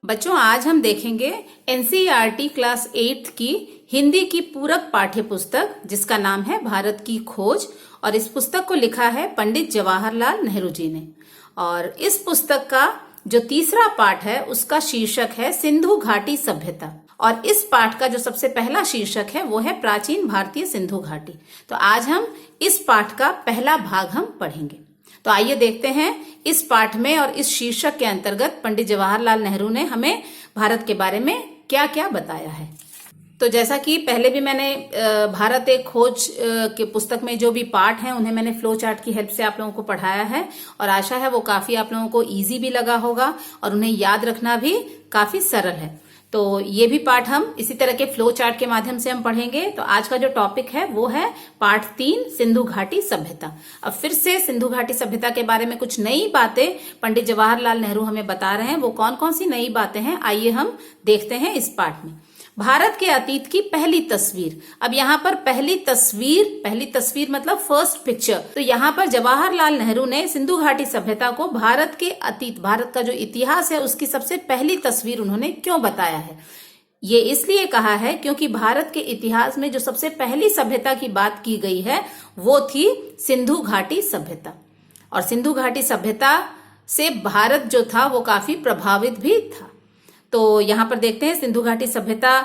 बच्चों, आज हम देखेंगे एनसीईआरटी क्लास 8 की हिंदी की पूरक पाठ्य पुस्तक जिसका नाम है भारत की खोज। और इस पुस्तक को लिखा है पंडित जवाहरलाल नेहरू जी ने। और इस पुस्तक का जो तीसरा पाठ है उसका शीर्षक है सिंधु घाटी सभ्यता। और इस पाठ का जो सबसे पहला शीर्षक है वो है प्राचीन भारतीय सिंधु घाटी। तो आज हम इस पाठ का पहला भाग हम पढ़ेंगे। तो आइए देखते हैं इस पाठ में और इस शीर्षक के अंतर्गत पंडित जवाहरलाल नेहरू ने हमें भारत के बारे में क्या क्या बताया है। तो जैसा कि पहले भी मैंने भारत एक खोज के पुस्तक में जो भी पाठ हैं उन्हें मैंने फ्लो चार्ट की हेल्प से आप लोगों को पढ़ाया है और आशा है वो काफी आप लोगों को इजी भी लगा होगा और उन्हें याद रखना भी काफी सरल है। तो ये भी पाठ हम इसी तरह के फ्लो चार्ट के माध्यम से हम पढ़ेंगे। तो आज का जो टॉपिक है वो है पाठ 3 सिंधु घाटी सभ्यता। अब फिर से सिंधु घाटी सभ्यता के बारे में कुछ नई बातें पंडित जवाहरलाल नेहरू हमें बता रहे हैं। वो कौन कौन सी नई बातें हैं आइए हम देखते हैं इस पाठ में। भारत के अतीत की पहली तस्वीर। अब यहाँ पर पहली तस्वीर मतलब फर्स्ट पिक्चर। तो यहाँ पर जवाहरलाल नेहरू ने सिंधु घाटी सभ्यता को भारत के अतीत, भारत का जो इतिहास है उसकी सबसे पहली तस्वीर उन्होंने क्यों बताया है। ये इसलिए कहा है क्योंकि भारत के इतिहास में जो सबसे पहली सभ्यता की बात की गई है वो थी सिंधु घाटी सभ्यता। और सिंधु घाटी सभ्यता से भारत जो था वो काफी प्रभावित भी था। तो यहां पर देखते हैं सिंधु घाटी सभ्यता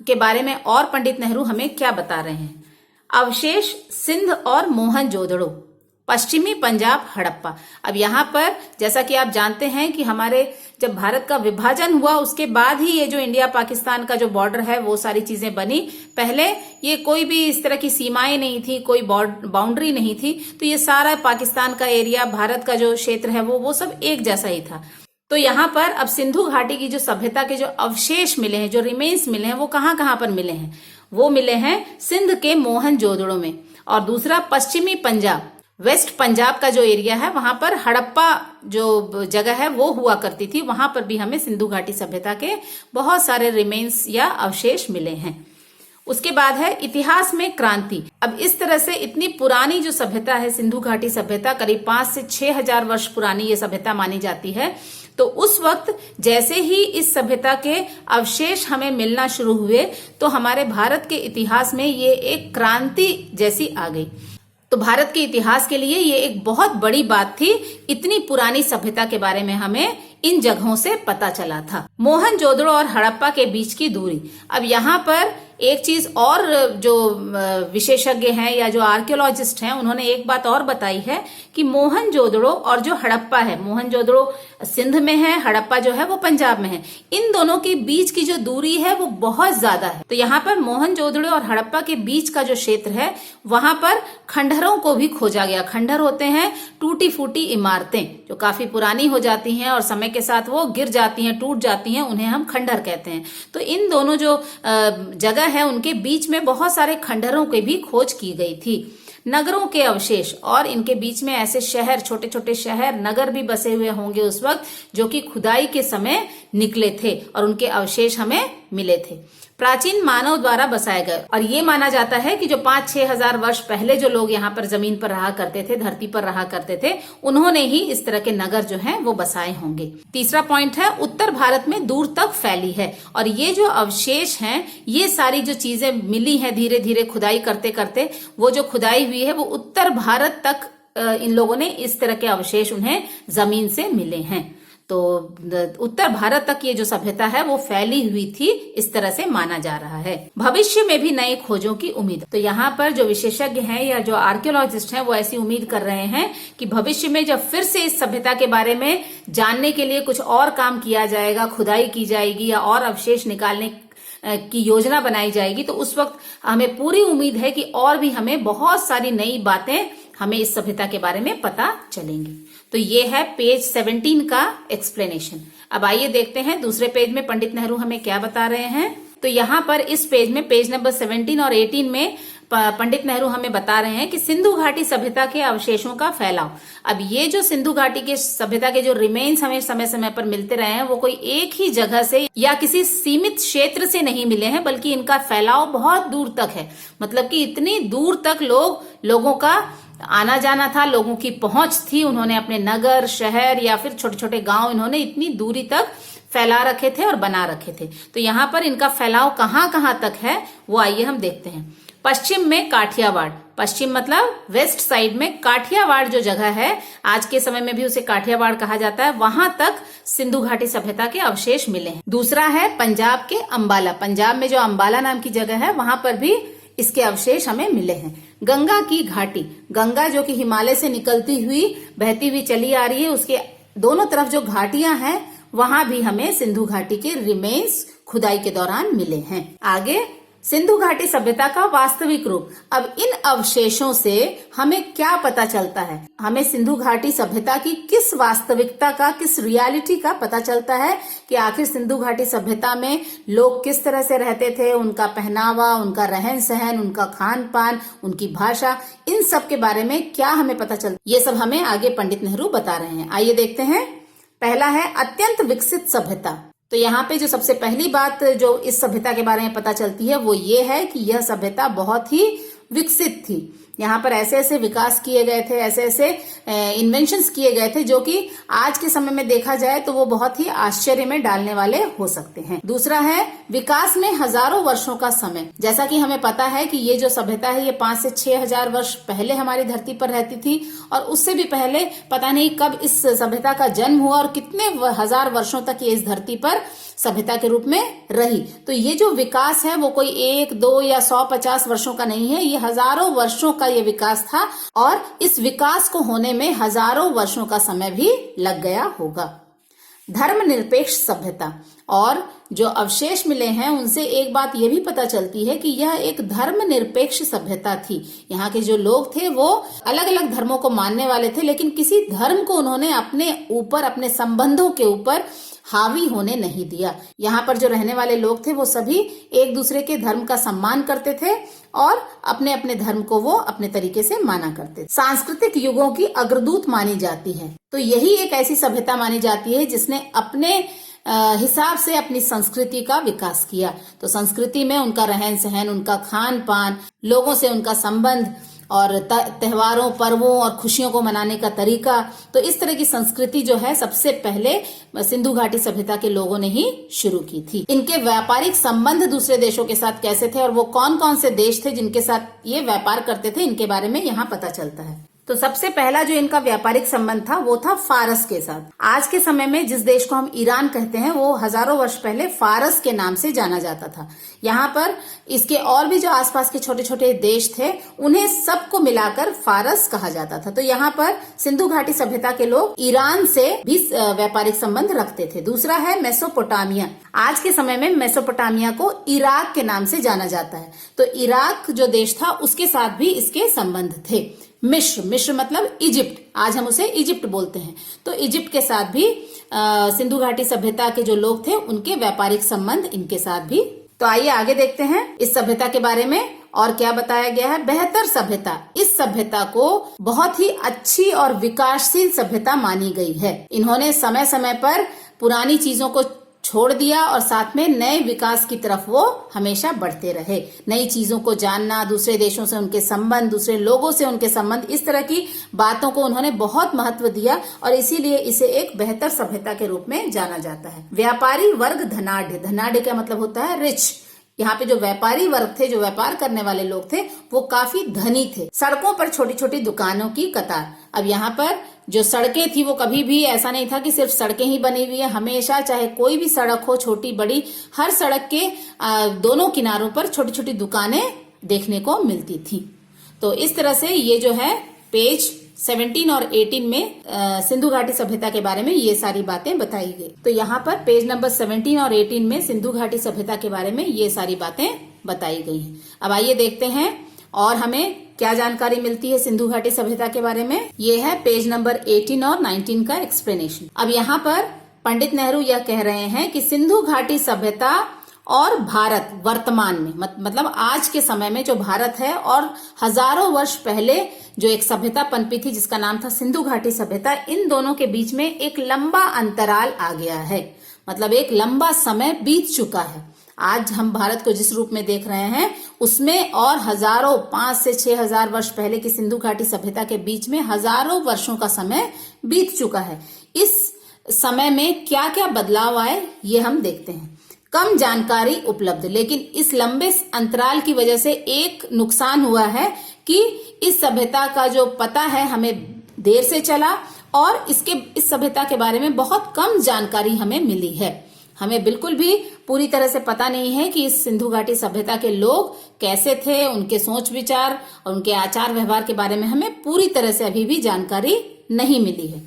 के बारे में और पंडित नेहरू हमें क्या बता रहे हैं। अवशेष सिंध और मोहनजोदड़ो, पश्चिमी पंजाब, हड़प्पा। अब यहाँ पर जैसा कि आप जानते हैं कि हमारे जब भारत का विभाजन हुआ उसके बाद ही ये जो इंडिया पाकिस्तान का जो बॉर्डर है वो सारी चीजें बनी। पहले ये कोई भी इस तरह की सीमाएं नहीं थी, कोई बाउंड्री नहीं थी। तो ये सारा पाकिस्तान का एरिया, भारत का जो क्षेत्र है वो सब एक जैसा ही था। तो यहाँ पर अब सिंधु घाटी की जो सभ्यता के जो अवशेष मिले हैं, जो रिमेन्स मिले हैं, वो कहाँ पर मिले हैं। वो मिले हैं सिंध के मोहनजोदड़ो में। और दूसरा पश्चिमी पंजाब, वेस्ट पंजाब का जो एरिया है वहां पर हड़प्पा जो जगह है वो हुआ करती थी, वहां पर भी हमें सिंधु घाटी सभ्यता के बहुत सारे रिमेन्स या अवशेष मिले हैं। उसके बाद है इतिहास में क्रांति। अब इस तरह से इतनी पुरानी जो सभ्यता है सिंधु घाटी सभ्यता, करीब 5 से 6 हजार वर्ष पुरानी ये सभ्यता मानी जाती है। तो उस वक्त जैसे ही इस सभ्यता के अवशेष हमें मिलना शुरू हुए तो हमारे भारत के इतिहास में ये एक क्रांति जैसी आ गई। तो भारत के इतिहास के लिए ये एक बहुत बड़ी बात थी। इतनी पुरानी सभ्यता के बारे में हमें इन जगहों से पता चला था। मोहनजोदड़ो और हड़प्पा के बीच की दूरी। अब यहाँ पर एक चीज और जो विशेषज्ञ हैं या जो आर्कियोलॉजिस्ट हैं उन्होंने एक बात और बताई है कि मोहनजोदड़ो और जो हड़प्पा है, मोहनजोदड़ो सिंध में है, हड़प्पा जो है वो पंजाब में है, इन दोनों के बीच की जो दूरी है वो बहुत ज्यादा है। तो यहाँ पर मोहनजोदड़ो और हड़प्पा के बीच का जो क्षेत्र है वहां पर खंडहरों को भी खोजा गया। खंडहर होते हैं टूटी फूटी इमारतें जो काफी पुरानी हो जाती हैं और समय के साथ वो गिर जाती हैं, टूट जाती हैं, उन्हें हम खंडहर कहते हैं। तो इन दोनों जो जगह है उनके बीच में बहुत सारे खंडहरों की भी खोज की गई थी। नगरों के अवशेष, और इनके बीच में ऐसे शहर, छोटे छोटे शहर, नगर भी बसे हुए होंगे उस वक्त जो कि खुदाई के समय निकले थे और उनके अवशेष हमें मिले थे। प्राचीन मानव द्वारा बसाए गए। और ये माना जाता है कि जो 5-6 हजार वर्ष पहले जो लोग यहाँ पर जमीन पर रहा करते थे, धरती पर रहा करते थे, उन्होंने ही इस तरह के नगर जो हैं वो बसाए होंगे। तीसरा पॉइंट है उत्तर भारत में दूर तक फैली है। और ये जो अवशेष हैं, ये सारी जो चीजें मिली हैं धीरे धीरे खुदाई करते करते, वो जो खुदाई हुई है वो उत्तर भारत तक इन लोगों ने इस तरह के अवशेष उन्हें जमीन से मिले हैं। तो उत्तर भारत तक ये जो सभ्यता है वो फैली हुई थी, इस तरह से माना जा रहा है। भविष्य में भी नई खोजों की उम्मीद। तो यहाँ पर जो विशेषज्ञ हैं या जो आर्कियोलॉजिस्ट हैं वो ऐसी उम्मीद कर रहे हैं कि भविष्य में जब फिर से इस सभ्यता के बारे में जानने के लिए कुछ और काम किया जाएगा, खुदाई की जाएगी या और अवशेष निकालने की योजना बनाई जाएगी, तो उस वक्त हमें पूरी उम्मीद है कि और भी हमें बहुत सारी नई बातें हमें इस सभ्यता के बारे में पता चलेंगी। तो ये है पेज 17 का एक्सप्लेनेशन। अब आइए देखते हैं दूसरे पेज में पंडित नेहरू हमें क्या बता रहे हैं। तो यहाँ पर इस पेज में पेज नंबर 17 और 18 में पंडित नेहरू हमें बता रहे हैं कि सिंधु घाटी सभ्यता के अवशेषों का फैलाव। अब ये जो सिंधु घाटी के सभ्यता के जो रिमेन्स हमें समय समय पर मिलते रहे हैं वो कोई एक ही जगह से या किसी सीमित क्षेत्र से नहीं मिले हैं, बल्कि इनका फैलाव बहुत दूर तक है। मतलब कि इतनी दूर तक लोगों का आना जाना था, लोगों की पहुंच थी, उन्होंने अपने नगर, शहर या फिर छोटे छोटे गांव इन्होंने इतनी दूरी तक फैला रखे थे और बना रखे थे। तो यहाँ पर इनका फैलाव कहाँ कहाँ तक है वो आइए हम देखते हैं। पश्चिम में काठियावाड़, पश्चिम मतलब वेस्ट साइड में काठियावाड़ जो जगह है, आज के समय में भी उसे काठियावाड़ कहा जाता है, वहां तक सिंधु घाटी सभ्यता के अवशेष मिले हैं। दूसरा है पंजाब के अंबाला, पंजाब में जो अंबाला नाम की जगह है वहां पर भी इसके अवशेष हमें मिले हैं। गंगा की घाटी, गंगा जो कि हिमालय से निकलती हुई बहती हुई चली आ रही है, उसके दोनों तरफ जो घाटियां हैं वहां भी हमें सिंधु घाटी के रिमेन्स खुदाई के दौरान मिले हैं। आगे सिंधु घाटी सभ्यता का वास्तविक रूप। अब इन अवशेषों से हमें क्या पता चलता है, हमें सिंधु घाटी सभ्यता की किस वास्तविकता का, किस रियलिटी का पता चलता है कि आखिर सिंधु घाटी सभ्यता में लोग किस तरह से रहते थे, उनका पहनावा, उनका रहन सहन, उनका खान पान, उनकी भाषा, इन सब के बारे में क्या हमें पता चलता, ये सब हमें आगे पंडित नेहरू बता रहे हैं। आइए देखते हैं। पहला है अत्यंत विकसित सभ्यता। तो यहाँ पे जो सबसे पहली बात जो इस सभ्यता के बारे में पता चलती है वो ये है कि यह सभ्यता बहुत ही विकसित थी। यहाँ पर ऐसे ऐसे विकास किए गए थे, ऐसे ऐसे इन्वेंशंस किए गए थे जो कि आज के समय में देखा जाए तो वो बहुत ही आश्चर्य में डालने वाले हो सकते हैं। दूसरा है विकास में हजारों वर्षों का समय। जैसा कि हमें पता है कि ये जो सभ्यता है ये 5 से 6 हजार वर्ष पहले हमारी धरती पर रहती थी और उससे भी पहले पता नहीं कब इस सभ्यता का जन्म हुआ और कितने हजार वर्षों तक ये इस धरती पर सभ्यता के रूप में रही। तो ये जो विकास है वो कोई 1, 2 या 100-50 वर्षों का नहीं है, ये हजारों वर्षों का ये विकास था और इस विकास को होने में हजारों वर्षों का समय भी लग गया होगा। धर्मनिरपेक्ष सभ्यता, और जो अवशेष मिले हैं उनसे एक बात ये भी पता चलती है कि यह एक धर्मनिरपेक्ष सभ्यता थी। यहाँ के जो लोग थे वो अलग अलग धर्मों को मानने वाले थे, लेकिन किसी धर्म को उन्होंने अपने ऊपर, अपने संबंधों के ऊपर हावी होने नहीं दिया। यहाँ पर जो रहने वाले लोग थे वो सभी एक दूसरे के धर्म का सम्मान करते थे और अपने अपने धर्म को वो अपने तरीके से माना करते थे। सांस्कृतिक युगों की अग्रदूत मानी जाती है। तो यही एक ऐसी सभ्यता मानी जाती है जिसने अपने हिसाब से अपनी संस्कृति का विकास किया। तो संस्कृति में उनका रहन सहन, उनका खान पान, लोगों से उनका संबंध और त्योहारों, पर्वों और खुशियों को मनाने का तरीका, तो इस तरह की संस्कृति जो है सबसे पहले सिंधु घाटी सभ्यता के लोगों ने ही शुरू की थी। इनके व्यापारिक संबंध दूसरे देशों के साथ कैसे थे और वो कौन कौन से देश थे जिनके साथ ये व्यापार करते थे, इनके बारे में यहाँ पता चलता है। तो सबसे पहला जो इनका व्यापारिक संबंध था वो था फारस के साथ। आज के समय में जिस देश को हम ईरान कहते हैं वो हजारों वर्ष पहले फारस के नाम से जाना जाता था। यहाँ पर इसके और भी जो आसपास के छोटे छोटे देश थे उन्हें सबको मिलाकर फारस कहा जाता था। तो यहाँ पर सिंधु घाटी सभ्यता के लोग ईरान से भी व्यापारिक संबंध रखते थे। दूसरा है मेसोपोटामिया। आज के समय में मेसोपोटामिया को इराक के नाम से जाना जाता है। तो इराक जो देश था उसके साथ भी इसके संबंध थे। मिस्र, मिस्र मतलब इजिप्ट, आज हम उसे इजिप्ट बोलते हैं। तो इजिप्ट के साथ भी सिंधु घाटी सभ्यता के जो लोग थे उनके व्यापारिक संबंध इनके साथ भी। तो आइए आगे देखते हैं इस सभ्यता के बारे में और क्या बताया गया है। बेहतर सभ्यता, इस सभ्यता को बहुत ही अच्छी और विकासशील सभ्यता मानी गई है। इन्होंने समय समय पर पुरानी चीजों को छोड़ दिया और साथ में नए विकास की तरफ वो हमेशा बढ़ते रहे। नई चीजों को जानना, दूसरे देशों से उनके संबंध, दूसरे लोगों से उनके संबंध, इस तरह की बातों को उन्होंने बहुत महत्व दिया और इसीलिए इसे एक बेहतर सभ्यता के रूप में जाना जाता है। व्यापारी वर्ग धनाढ्य, धनाढ्य का मतलब होता है रिच। यहाँ पे जो व्यापारी वर्ग थे, जो व्यापार करने वाले लोग थे, वो काफी धनी थे। सड़कों पर छोटी छोटी दुकानों की कतार। अब यहाँ पर जो सड़कें थी वो कभी भी ऐसा नहीं था कि सिर्फ सड़कें ही बनी हुई है। हमेशा चाहे कोई भी सड़क हो, छोटी बड़ी, हर सड़क के दोनों किनारों पर छोटी छोटी दुकानें देखने को मिलती थी। तो इस तरह से ये जो है पेज 17 और 18 में सिंधु घाटी सभ्यता के बारे में ये सारी बातें बताई गई। तो यहाँ पर पेज नंबर 17 और 18 में सिंधु घाटी सभ्यता के बारे में ये सारी बातें बताई गई हैं। अब आइए देखते हैं और हमें क्या जानकारी मिलती है सिंधु घाटी सभ्यता के बारे में। ये है पेज नंबर 18 और 19 का एक्सप्लेनेशन। अब यहाँ पर पंडित नेहरू यह कह रहे हैं कि सिंधु घाटी सभ्यता और भारत वर्तमान में, मतलब आज के समय में जो भारत है और हजारों वर्ष पहले जो एक सभ्यता पनपी थी जिसका नाम था सिंधु घाटी सभ्यता, इन दोनों के बीच में एक लंबा अंतराल आ गया है। मतलब एक लंबा समय बीत चुका है। आज हम भारत को जिस रूप में देख रहे हैं उसमें और हजारों, 5 से 6 हजार वर्ष पहले की सिंधु घाटी सभ्यता के बीच में हजारों वर्षों का समय बीत चुका है। इस समय में क्या क्या बदलाव आए ये हम देखते हैं। कम जानकारी उपलब्ध, लेकिन इस लंबे अंतराल की वजह से एक नुकसान हुआ है कि इस सभ्यता का जो पता है हमें देर से चला और इस सभ्यता के बारे में बहुत कम जानकारी हमें मिली है। हमें बिल्कुल भी पूरी तरह से पता नहीं है कि इस सिंधु घाटी सभ्यता के लोग कैसे थे, उनके सोच विचार और उनके आचार व्यवहार के बारे में हमें पूरी तरह से अभी भी जानकारी नहीं मिली है।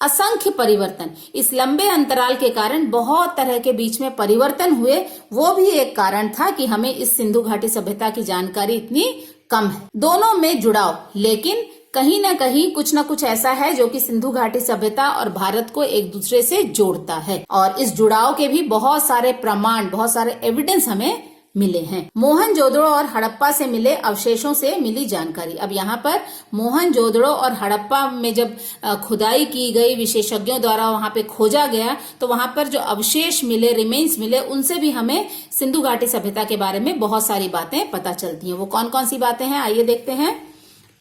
असंख्य परिवर्तन, इस लंबे अंतराल के कारण बहुत तरह के बीच में परिवर्तन हुए, वो भी एक कारण था कि हमें इस सिंधु घाटी सभ्यता की जानकारी इतनी कम है। दोनों में जुड़ाव, लेकिन कहीं ना कहीं कुछ ना कुछ ऐसा है जो कि सिंधु घाटी सभ्यता और भारत को एक दूसरे से जोड़ता है, और इस जुड़ाव के भी बहुत सारे प्रमाण, बहुत सारे एविडेंस हमें मिले हैं। मोहनजोदड़ो और हड़प्पा से मिले अवशेषों से मिली जानकारी। अब यहाँ पर मोहनजोदड़ो और हड़प्पा में जब खुदाई की गई, विशेषज्ञों द्वारा वहां पे खोजा गया, तो वहां पर जो अवशेष मिले, रिमेन्स मिले, उनसे भी हमें सिंधु घाटी सभ्यता के बारे में बहुत सारी बातें पता चलती हैं। वो कौन कौन सी बातें हैं, आइए देखते हैं।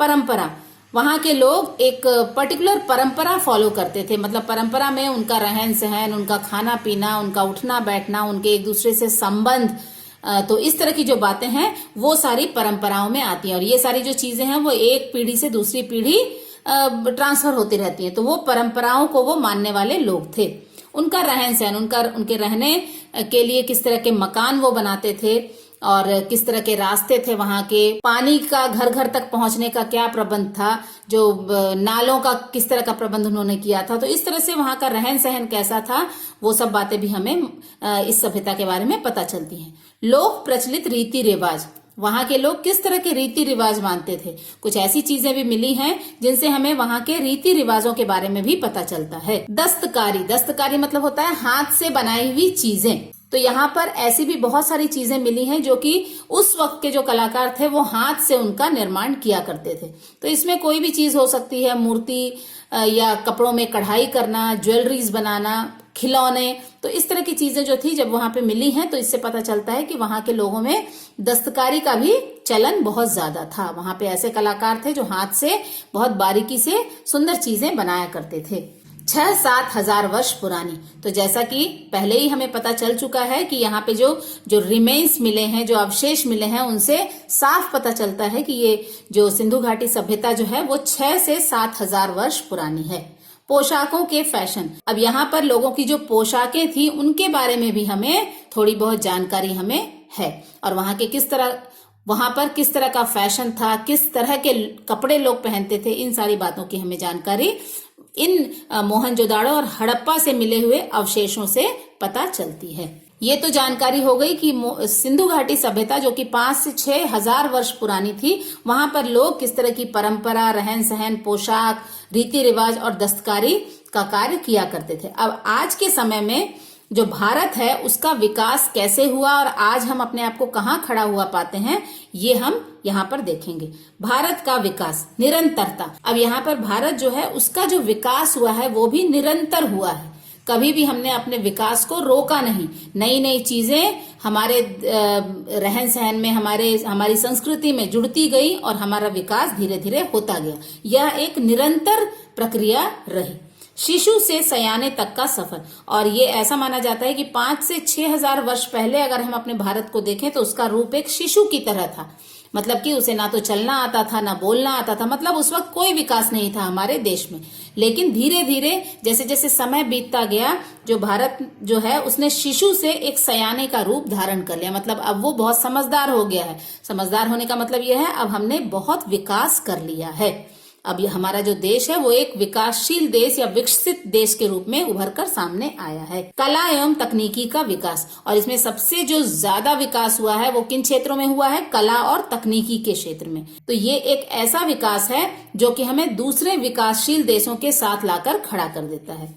परंपरा, वहां के लोग एक पर्टिकुलर परंपरा फॉलो करते थे, मतलब परंपरा में उनका रहन सहन, उनका खाना पीना, उनका उठना बैठना, उनके एक दूसरे से संबंध, तो इस तरह की जो बातें हैं वो सारी परंपराओं में आती हैं, और ये सारी जो चीजें हैं वो एक पीढ़ी से दूसरी पीढ़ी ट्रांसफर होती रहती हैं। तो वो परंपराओं को वो मानने वाले लोग थे। उनका रहन सहन, उनके रहने के लिए किस तरह के मकान वो बनाते थे और किस तरह के रास्ते थे वहां के, पानी का घर घर तक पहुंचने का क्या प्रबंध था, जो नालों का किस तरह का प्रबंध उन्होंने किया था, तो इस तरह से वहां का रहन सहन कैसा था, वो सब बातें भी हमें इस सभ्यता के बारे में पता चलती हैं। लोक प्रचलित रीति रिवाज, वहां के लोग किस तरह के रीति रिवाज मानते थे, कुछ ऐसी चीजें भी मिली हैं जिनसे हमें वहां के रीति रिवाजों के बारे में भी पता चलता है। दस्तकारी मतलब होता है हाथ से बनाई हुई चीजें। तो यहाँ पर ऐसी भी बहुत सारी चीजें मिली हैं जो कि उस वक्त के जो कलाकार थे वो हाथ से उनका निर्माण किया करते थे। तो इसमें कोई भी चीज हो सकती है, मूर्ति या कपड़ों में कढ़ाई करना, ज्वेलरीज बनाना, खिलौने, तो इस तरह की चीजें जो थी जब वहां पे मिली हैं तो इससे पता चलता है कि वहां के लोगों में दस्तकारी का भी चलन बहुत ज्यादा था। वहां पे ऐसे कलाकार थे जो हाथ से बहुत बारीकी से सुंदर चीजें बनाया करते थे। 6-7 हजार वर्ष पुरानी, तो जैसा कि पहले ही हमें पता चल चुका है कि यहाँ पे जो रिमेन्स मिले हैं, जो अवशेष मिले हैं, उनसे साफ पता चलता है कि ये जो सिंधु घाटी सभ्यता जो है वो 6 से 7 हजार वर्ष पुरानी है। पोशाकों के फैशन, अब यहाँ पर लोगों की जो पोशाकें थी उनके बारे में भी हमें थोड़ी बहुत जानकारी हमें है, और वहां पर किस तरह का फैशन था, किस तरह के कपड़े लोग पहनते थे, इन सारी बातों की हमें जानकारी इन मोहनजोदाड़ो और हड़प्पा से मिले हुए अवशेषों से पता चलती है। ये तो जानकारी हो गई कि सिंधु घाटी सभ्यता जो कि 5 से 6 हजार वर्ष पुरानी थी, वहां पर लोग किस तरह की परंपरा, रहन सहन, पोशाक, रीति रिवाज और दस्तकारी का कार्य किया करते थे। अब आज के समय में जो भारत है उसका विकास कैसे हुआ और आज हम अपने आप को कहाँ खड़ा हुआ पाते हैं, ये हम यहाँ पर देखेंगे। भारत का विकास, निरंतरता, अब यहाँ पर भारत जो है उसका जो विकास हुआ है वो भी निरंतर हुआ है। कभी भी हमने अपने विकास को रोका नहीं। नई नई चीजें हमारे रहन सहन में, हमारी संस्कृति में जुड़ती गई और हमारा विकास धीरे धीरे होता गया। यह एक निरंतर प्रक्रिया रही। शिशु से सयाने तक का सफर, और ये ऐसा माना जाता है कि 5 से 6 हजार वर्ष पहले अगर हम अपने भारत को देखें तो उसका रूप एक शिशु की तरह था। मतलब कि उसे ना तो चलना आता था, ना बोलना आता था, मतलब उस वक्त कोई विकास नहीं था हमारे देश में। लेकिन धीरे धीरे जैसे जैसे समय बीतता गया, जो भारत जो है उसने शिशु से एक सयाने का रूप धारण कर लिया। मतलब अब वो बहुत समझदार हो गया है। समझदार होने का मतलब यह है अब हमने बहुत विकास कर लिया है। अब ये हमारा जो देश है वो एक विकासशील देश या विकसित देश के रूप में उभर कर सामने आया है। कला एवं तकनीकी का विकास, और इसमें सबसे जो ज्यादा विकास हुआ है वो किन क्षेत्रों में हुआ है, कला और तकनीकी के क्षेत्र में। तो ये एक ऐसा विकास है जो कि हमें दूसरे विकासशील देशों के साथ लाकर खड़ा कर देता है।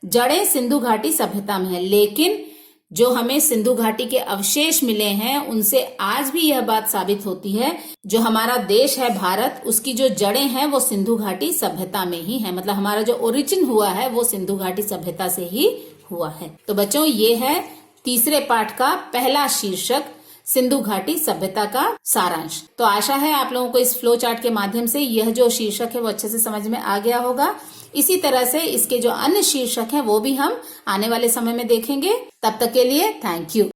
जड़ें सिंधु घाटी सभ्यता में है, लेकिन जो हमें सिंधु घाटी के अवशेष मिले हैं उनसे आज भी यह बात साबित होती है, जो हमारा देश है भारत, उसकी जो जड़ें हैं वो सिंधु घाटी सभ्यता में ही है। मतलब हमारा जो ओरिजिन हुआ है वो सिंधु घाटी सभ्यता से ही हुआ है। तो बच्चों, ये है तीसरे पाठ का पहला शीर्षक, सिंधु घाटी सभ्यता का सारांश। तो आशा है आप लोगों को इस फ्लो चार्ट के माध्यम से यह जो शीर्षक है वो अच्छे से समझ में आ गया होगा। इसी तरह से इसके जो अन्य शीर्षक हैं वो भी हम आने वाले समय में देखेंगे। तब तक के लिए थैंक यू।